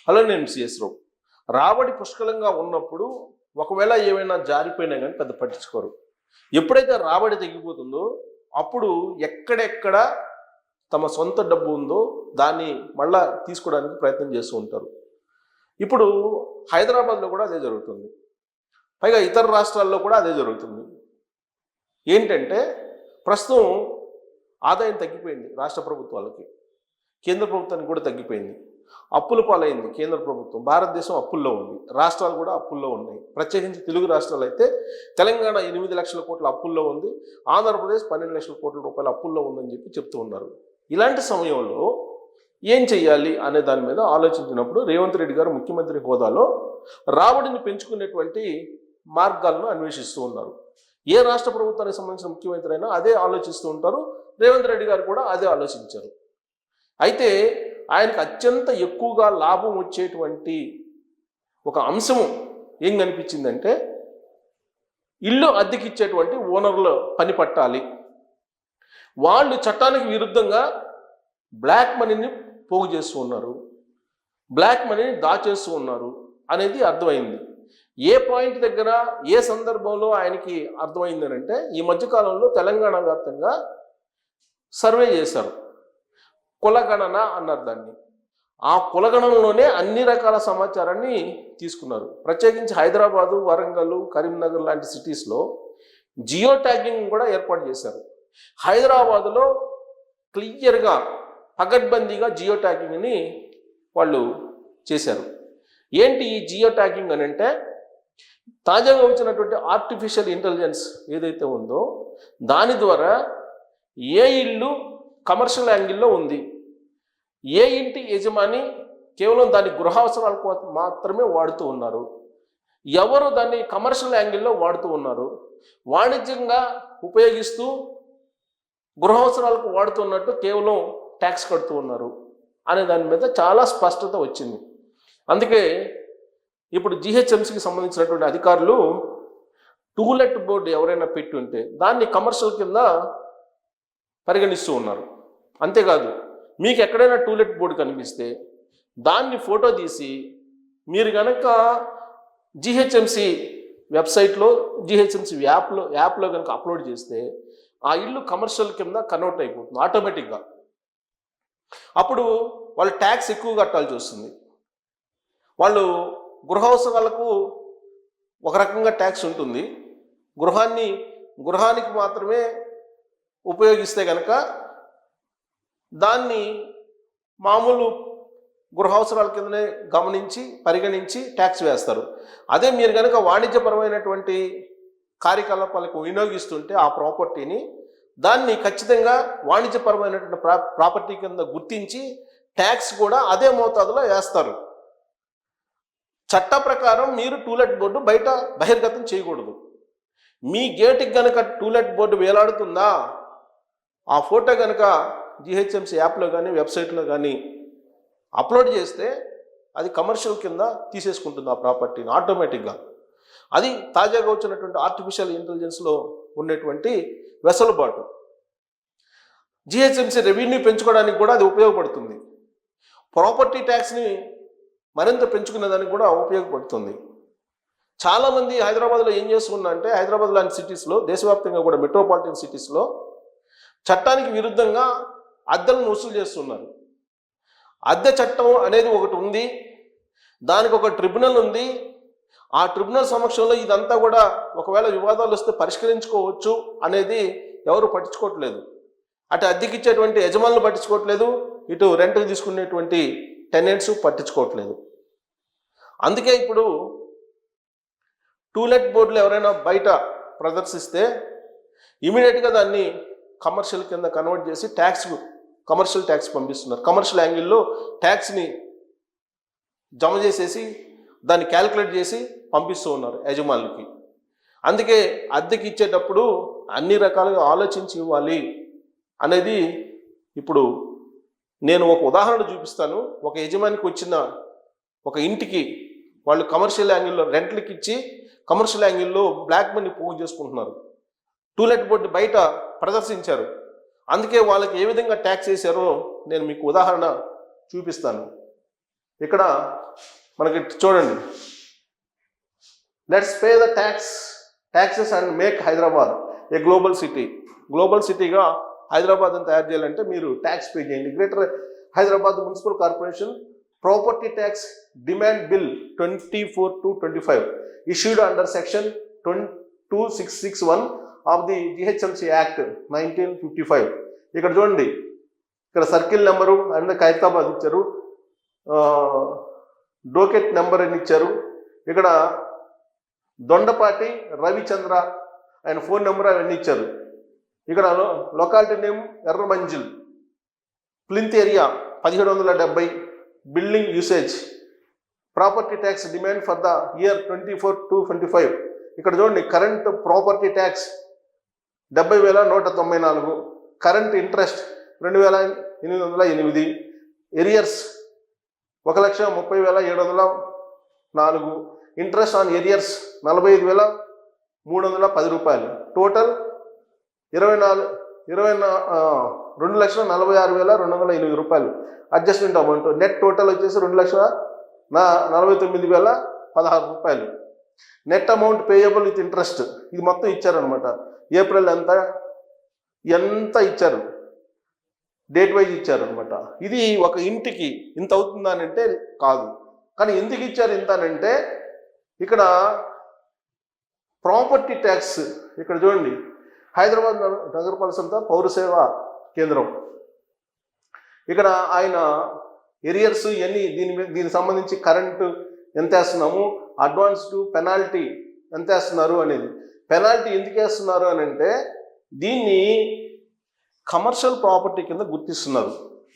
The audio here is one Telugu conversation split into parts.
హలో, నేను సిఎస్ రావు. రాబడి పుష్కలంగా ఉన్నప్పుడు ఒకవేళ ఏమైనా జారిపోయినా కానీ పెద్ద పట్టించుకోరు. ఎప్పుడైతే రాబడి తగ్గిపోతుందో అప్పుడు ఎక్కడెక్కడ తమ సొంత డబ్బు ఉందో దాన్ని మళ్ళా తీసుకోవడానికి ప్రయత్నం చేస్తూ ఉంటారు. ఇప్పుడు హైదరాబాద్లో కూడా అదే జరుగుతుంది, పైగా ఇతర రాష్ట్రాల్లో కూడా అదే జరుగుతుంది. ఏంటంటే ప్రస్తుతం ఆదాయం తగ్గిపోయింది రాష్ట్ర ప్రభుత్వాలకి, కేంద్ర ప్రభుత్వానికి కూడా తగ్గిపోయింది. అప్పుల పాలైంది కేంద్ర ప్రభుత్వం, భారతదేశం అప్పుల్లో ఉంది, రాష్ట్రాలు కూడా అప్పుల్లో ఉన్నాయి. ప్రత్యేకించి తెలుగు రాష్ట్రాలు అయితే తెలంగాణ 8 లక్షల కోట్ల అప్పుల్లో ఉంది, ఆంధ్రప్రదేశ్ 12 లక్షల కోట్ల రూపాయల అప్పుల్లో ఉందని చెప్తూ ఉన్నారు. ఇలాంటి సమయంలో ఏం చెయ్యాలి అనే దాని మీద ఆలోచించినప్పుడు రేవంత్ రెడ్డి గారు ముఖ్యమంత్రి హోదాలో రాబడిని పెంచుకునేటువంటి మార్గాలను అన్వేషిస్తూ ఉన్నారు. ఏ రాష్ట్ర ప్రభుత్వానికి సంబంధించిన ముఖ్యమంత్రి అయినా అదే ఆలోచిస్తూ ఉంటారు. రేవంత్ రెడ్డి గారు కూడా అదే ఆలోచించారు. అయితే ఆయనకు అత్యంత ఎక్కువగా లాభం వచ్చేటువంటి ఒక అంశము ఏం కనిపించిందంటే, ఇల్లు అద్దెకిచ్చేటువంటి ఓనర్ల పని పట్టాలి, వాళ్ళు చట్టానికి విరుద్ధంగా బ్లాక్ మనీని పోగు చేస్తూ ఉన్నారు, బ్లాక్ మనీని దాచేస్తూ ఉన్నారు అనేది అర్థమైంది. ఏ పాయింట్ దగ్గర ఏ సందర్భంలో ఆయనకి అర్థమైంది అంటే, ఈ మధ్యకాలంలో తెలంగాణ వ్యాప్తంగా సర్వే చేశారు, కులగణన అన్నారు దాన్ని. ఆ కులగణనలోనే అన్ని రకాల సమాచారాన్ని తీసుకున్నారు. ప్రత్యేకించి హైదరాబాదు, వరంగల్, కరీంనగర్ లాంటి సిటీస్లో జియో ట్యాగింగ్ కూడా ఏర్పాటు చేశారు. హైదరాబాదులో క్లియర్గా పకడ్బందీగా జియో ట్యాగింగ్ని వాళ్ళు చేశారు. ఏంటి ఈ జియో ట్యాగింగ్ అని అంటే, తాజాగా వచ్చినటువంటి ఆర్టిఫిషియల్ ఇంటెలిజెన్స్ ఏదైతే ఉందో దాని ద్వారా ఏ ఇల్లు కమర్షియల్ యాంగిల్లో ఉంది, ఏ ఇంటి యజమాని కేవలం దాని గృహావసరాలకు మాత్రమే వాడుతూ ఉన్నారు, ఎవరు దాన్ని కమర్షియల్ యాంగిల్లో వాడుతూ ఉన్నారు, వాణిజ్యంగా ఉపయోగిస్తూ గృహావసరాలకు వాడుతున్నట్టు కేవలం ట్యాక్స్ కడుతూ ఉన్నారు అనే దాని మీద చాలా స్పష్టత వచ్చింది. అందుకే ఇప్పుడు జిహెచ్ఎంసీకి సంబంధించినటువంటి అధికారులు టూలెట్ బోర్డు ఎవరైనా పెట్టి ఉంటే దాన్ని కమర్షియల్ కింద పరిగణిస్తూ ఉన్నారు. అంతేకాదు, మీకు ఎక్కడైనా టూలెట్ బోర్డు కనిపిస్తే దాన్ని ఫోటో తీసి మీరు కనుక జిహెచ్ఎంసీ వెబ్సైట్లో, జిహెచ్ఎంసీ యాప్లో కనుక అప్లోడ్ చేస్తే ఆ ఇల్లు కమర్షియల్ కింద కన్వర్ట్ అయిపోతుంది ఆటోమేటిక్గా. అప్పుడు వాళ్ళు ట్యాక్స్ ఎక్కువ కట్టాల్సి వస్తుంది. వాళ్ళు గృహావసరాలకు ఒక రకంగా ట్యాక్స్ ఉంటుంది, గృహానికి మాత్రమే ఉపయోగిస్తే కనుక దాన్ని మామూలు గృహావసరాల కిందనే పరిగణించి ట్యాక్స్ వేస్తారు. అదే మీరు కనుక వాణిజ్యపరమైనటువంటి కార్యకలాపాలకు వినియోగిస్తుంటే ఆ ప్రాపర్టీని, దాన్ని ఖచ్చితంగా వాణిజ్యపరమైనటువంటి ప్రాపర్టీ కింద గుర్తించి ట్యాక్స్ కూడా అదే మోతాదులో వేస్తారు. చట్ట ప్రకారం మీరు టూలెట్ బోర్డు బయట బహిర్గతం చేయకూడదు. మీ గేటుకి కనుక టూలెట్ బోర్డు వేలాడుతుందా, ఆ ఫోటో కనుక జిహెచ్ఎంసీ యాప్లో కానీ వెబ్సైట్లో కానీ అప్లోడ్ చేస్తే అది కమర్షియల్ కింద తీసేసుకుంటుంది ఆ ప్రాపర్టీని ఆటోమేటిక్గా. అది తాజాగా వచ్చినటువంటి ఆర్టిఫిషియల్ ఇంటెలిజెన్స్లో ఉన్నటువంటి వెసులుబాటు. జిహెచ్ఎంసీ రెవెన్యూ పెంచుకోవడానికి కూడా అది ఉపయోగపడుతుంది. ప్రాపర్టీ ట్యాక్స్ని మరింత పెంచుకునే దానికి కూడా ఉపయోగపడుతుంది. చాలామంది హైదరాబాద్లో ఏం చేస్తున్నా అంటే, హైదరాబాద్ లాంటి సిటీస్లో, దేశవ్యాప్తంగా కూడా మెట్రోపాలిటన్ సిటీస్లో చట్టానికి విరుద్ధంగా అద్దెలను వసూలు చేస్తున్నారు. అద్దె చట్టం అనేది ఒకటి ఉంది, దానికి ఒక ట్రిబ్యునల్ ఉంది. ఆ ట్రిబ్యునల్ సమక్షంలో ఇదంతా కూడా ఒకవేళ వివాదాలు వస్తే పరిష్కరించుకోవచ్చు అనేది ఎవరు పట్టించుకోవట్లేదు. అటు అద్దెకిచ్చేటువంటి యజమానులు పట్టించుకోవట్లేదు, ఇటు రెంట్కి తీసుకునేటువంటి టెనెంట్స్ పట్టించుకోవట్లేదు. అందుకే ఇప్పుడు టూలెట్ బోర్డులు ఎవరైనా బయట ప్రదర్శిస్తే ఇమీడియట్గా దాన్ని కమర్షియల్ కింద కన్వర్ట్ చేసి కమర్షియల్ ట్యాక్స్ పంపిస్తున్నారు. కమర్షియల్ యాంగిల్లో ట్యాక్స్ని జమ చేసేసి దాన్ని క్యాలిక్యులేట్ చేసి పంపిస్తూ ఉన్నారు యజమానులకి. అందుకే అద్దెకి ఇచ్చేటప్పుడు అన్ని రకాలుగా ఆలోచించి ఇవ్వాలి అనేది. ఇప్పుడు నేను ఒక ఉదాహరణ చూపిస్తాను. ఒక యజమానికి వచ్చిన ఒక ఇంటికి వాళ్ళు కమర్షియల్ యాంగిల్లో రెంట్లకి ఇచ్చి కమర్షియల్ యాంగిల్లో బ్లాక్ మనీ పోగు చేసుకుంటున్నారు. టూలెట్ బోర్డు బయట ప్రదర్శించారు. అందుకే వాళ్ళకి ఏ విధంగా ట్యాక్స్ వేశారో నేను మీకు ఉదాహరణ చూపిస్తాను. ఇక్కడ మనకి చూడండి, let's pay the taxes and make Hyderabad a global city. Global సిటీగా హైదరాబాద్ని తయారు చేయాలంటే మీరు ట్యాక్స్ పే చేయండి. Greater Hyderabad municipal corporation property tax demand bill 24/25 issued under section 2661 of the GHMC Act 1955. ఇక్కడ చూడండి, ఇక్కడ సర్కిల్ నెంబరు అండ్ ఖైరతాబాద్ ఇచ్చారు, డోకెట్ నెంబర్ అని ఇచ్చారు. ఇక్కడ దొండపాటి రవిచంద్ర ఆయన ఫోన్ నెంబర్ అవన్నీ ఇచ్చారు. ఇక్కడ locality name Erram Manzil, plinth area 1770, building usage, property tax demand for the year 24/25. ఇక్కడ చూడండి, current property tax 70,194, current interest 2,808, arrears 1,30,704, interest on arrears 45,310 రూపాయలు, టోటల్ 2,46,208 రూపాయలు అడ్జస్ట్మెంట్ అమౌంట్. నెట్ టోటల్ వచ్చేసి 2,49,016 రూపాయలు. Net amount payable with interest ఇది మొత్తం ఇచ్చారనమాట. ఏప్రిల్ ఎంత ఇచ్చారు, డేట్ వైజ్ ఇచ్చారనమాట. ఇది ఒక ఇంటికి ఇంత అవుతుందనంటే కాదు, కానీ ఎందుకు ఇచ్చారు ఇంత అనంటే, ఇక్కడ ప్రాపర్టీ ట్యాక్స్ ఇక్కడ చూడండి, హైదరాబాద్ నగరపాలక సంస్థ పౌర సేవా కేంద్రం, ఇక్కడ ఆయన ఎరియర్స్ ఇవన్నీ దీనికి సంబంధించి కరెంటు ఎంత వేస్తున్నాము, అడ్వాన్స్ టు పెనాల్టీ ఎంత వేస్తున్నారు అనేది. పెనాల్టీ ఎందుకు వేస్తున్నారు అని అంటే, దీన్ని కమర్షియల్ ప్రాపర్టీ కింద గుర్తిస్తున్నారు.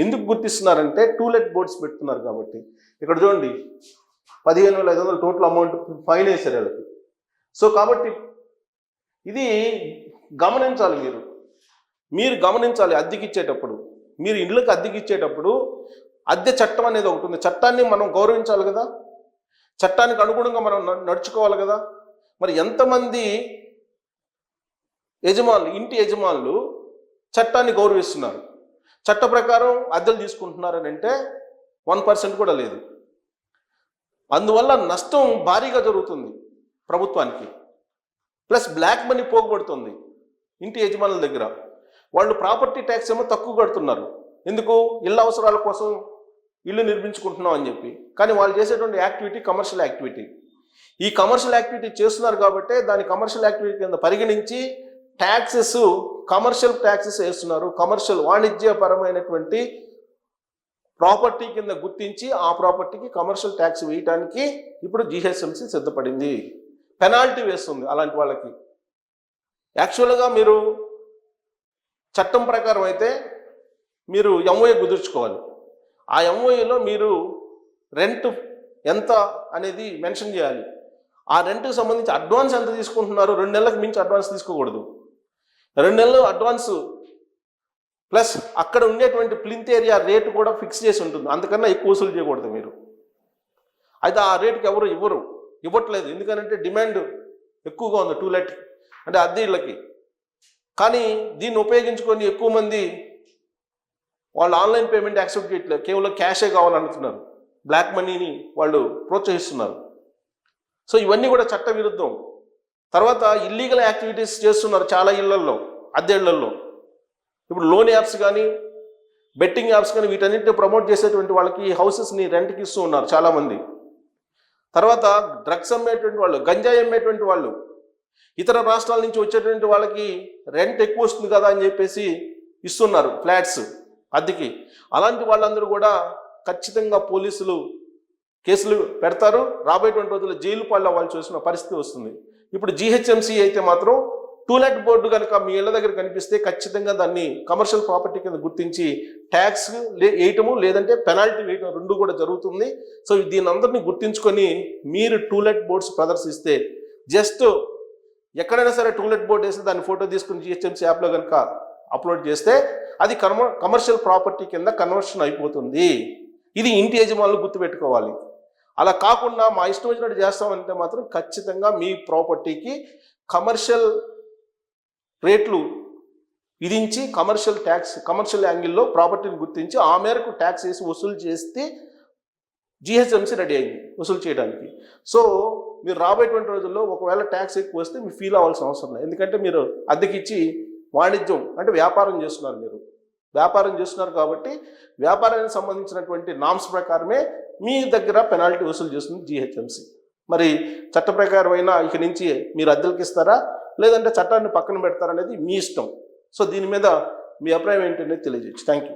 ఎందుకు గుర్తిస్తున్నారంటే టూలెట్ బోర్డ్స్ పెడుతున్నారు కాబట్టి. ఇక్కడ చూడండి, 15,500 టోటల్ అమౌంట్ ఫైన్ వేశారు వాళ్ళకి. సో కాబట్టి ఇది గమనించాలి, మీరు గమనించాలి. అద్దెకిచ్చేటప్పుడు, మీరు ఇళ్ళకి అద్దెకిచ్చేటప్పుడు అద్దె చట్టం అనేది ఒకటి ఉంది. చట్టాన్ని మనం గౌరవించాలి కదా, చట్టానికి అనుగుణంగా మనం నడుచుకోవాలి కదా. మరి ఎంతమంది ఇంటి యజమానులు చట్టాన్ని గౌరవిస్తున్నారు, చట్ట ప్రకారం అద్దెలు తీసుకుంటున్నారని అంటే 1% కూడా లేదు. అందువల్ల నష్టం భారీగా జరుగుతుంది ప్రభుత్వానికి, ప్లస్ బ్లాక్ మనీ పోగొడుతుంది ఇంటి యజమానుల దగ్గర. వాళ్ళు ప్రాపర్టీ ట్యాక్స్ ఏమో తక్కువ కడుతున్నారు, ఎందుకు, ఇళ్ళ అవసరాల కోసం ఇల్లు నిర్మించుకుంటున్నాం అని చెప్పి. కానీ వాళ్ళు చేసేటువంటి యాక్టివిటీ కమర్షియల్ యాక్టివిటీ. ఈ కమర్షియల్ యాక్టివిటీ చేస్తున్నారు కాబట్టి దాని కమర్షియల్ యాక్టివిటీ కింద పరిగణించి ట్యాక్సెస్, కమర్షియల్ ట్యాక్సెస్ వేస్తున్నారు. కమర్షియల్ వాణిజ్యపరమైనటువంటి ప్రాపర్టీ కింద గుర్తించి ఆ ప్రాపర్టీకి కమర్షియల్ ట్యాక్స్ వేయటానికి ఇప్పుడు జిహెచ్ఎంసీ సిద్ధపడింది. పెనాల్టీ వేస్తుంది అలాంటి వాళ్ళకి. యాక్చువల్గా మీరు చట్టం ప్రకారం అయితే మీరు ఎంఓఏ కుదుర్చుకోవాలి. ఆ ఎంఓఏలో మీరు రెంట్ ఎంత అనేది మెన్షన్ చేయాలి. ఆ రెంట్కి సంబంధించి అడ్వాన్స్ ఎంత తీసుకుంటున్నారు, 2 నెలలకు మించి అడ్వాన్స్ తీసుకోకూడదు. 2 నెలలు అడ్వాన్స్ ప్లస్ అక్కడ ఉండేటువంటి ప్లింత్ ఏరియా రేటు కూడా ఫిక్స్ చేసి ఉంటుంది, అంతకన్నా ఎక్కువ వసూలు చేయకూడదు మీరు. అయితే ఆ రేటుకి ఎవరు ఇవ్వట్లేదు, ఎందుకంటే డిమాండ్ ఎక్కువగా ఉంది టూలెట్ అంటే అద్దె ఇళ్ళకి. కానీ దీన్ని ఉపయోగించుకొని ఎక్కువ మంది వాళ్ళు ఆన్లైన్ పేమెంట్ యాక్సెప్ట్ చేయట్లేదు, కేవలం క్యాషే కావాలంటున్నారు, బ్లాక్ మనీని వాళ్ళు ప్రోత్సహిస్తున్నారు. సో ఇవన్నీ కూడా చట్ట విరుద్ధం. తర్వాత ఇల్లీగల్ యాక్టివిటీస్ చేస్తున్నారు చాలా ఇళ్లల్లో, అద్దె ఇళ్లల్లో. ఇప్పుడు లోన్ యాప్స్ కానీ, బెట్టింగ్ యాప్స్ కానీ వీటన్నిటిని ప్రమోట్ చేసేటువంటి వాళ్ళకి హౌసెస్ని రెంట్కి ఇస్తూ ఉన్నారు చాలామంది. తర్వాత డ్రగ్స్ అమ్మేటువంటి వాళ్ళు, గంజాయి అమ్మేటువంటి వాళ్ళు, ఇతర రాష్ట్రాల నుంచి వచ్చేటువంటి వాళ్ళకి రెంట్ ఎక్కువ వస్తుంది కదా అని చెప్పేసి ఇస్తున్నారు ఫ్లాట్స్ అద్దెకి. అలాంటి వాళ్ళందరూ కూడా ఖచ్చితంగా పోలీసులు కేసులు పెడతారు. రాబోయేటువంటి రోజుల్లో జైలు పాలు వాళ్ళు చూసిన పరిస్థితి వస్తుంది. ఇప్పుడు జిహెచ్ఎంసీ అయితే మాత్రం టూలెట్ బోర్డు కనుక మీ ఇళ్ళ దగ్గర కనిపిస్తే ఖచ్చితంగా దాన్ని కమర్షియల్ ప్రాపర్టీ కింద గుర్తించి ట్యాక్స్ వేయటము లేదంటే పెనాల్టీ వేయటం 2 కూడా జరుగుతుంది. సో దీని అందరినీ గుర్తించుకొని మీరు టూలెట్ బోర్డ్స్ ప్రదర్శిస్తే, జస్ట్ ఎక్కడైనా సరే టూలెట్ బోర్డు వేసి దాన్ని ఫోటో తీసుకుని జిహెచ్ఎంసీ యాప్లో కనుక అప్లోడ్ చేస్తే అది కమర్షియల్ ప్రాపర్టీ కింద కన్వర్షన్ అయిపోతుంది. ఇది ఇంటి యజమానులు గుర్తుపెట్టుకోవాలి. అలా కాకుండా మా ఇష్టం వచ్చినట్టు చేస్తామంటే మాత్రం ఖచ్చితంగా మీ ప్రాపర్టీకి కమర్షియల్ రేట్లు విధించి కమర్షియల్ ట్యాక్స్, కమర్షియల్ యాంగిల్లో ప్రాపర్టీని గుర్తించి ఆ మేరకు ట్యాక్స్ వేసి వసూలు చేస్తే జిహెచ్ఎంసీ రెడీ అయింది వసూలు చేయడానికి. సో మీరు రాబోయేటువంటి రోజుల్లో ఒకవేళ ట్యాక్స్ ఎక్కువ వస్తే మీరు ఫీల్ అవ్వాల్సిన అవసరం లేదు. ఎందుకంటే మీరు అద్దెకిచ్చి వాణిజ్యం అంటే వ్యాపారం చేస్తున్నారు, మీరు వ్యాపారం చేస్తున్నారు కాబట్టి వ్యాపారానికి సంబంధించినటువంటి నామ్స్ ప్రకారమే మీ దగ్గర పెనాల్టీ వసూలు చేస్తుంది జిహెచ్ఎంసీ. మరి చట్ట ప్రకారమైన ఇక నుంచి మీరు అద్దెలకు ఇస్తారా లేదంటే చట్టాన్ని పక్కన పెడతారా అనేది మీ ఇష్టం. సో దీని మీద మీ అభిప్రాయం ఏంటనేది తెలియజేయచ్చు. Thank you.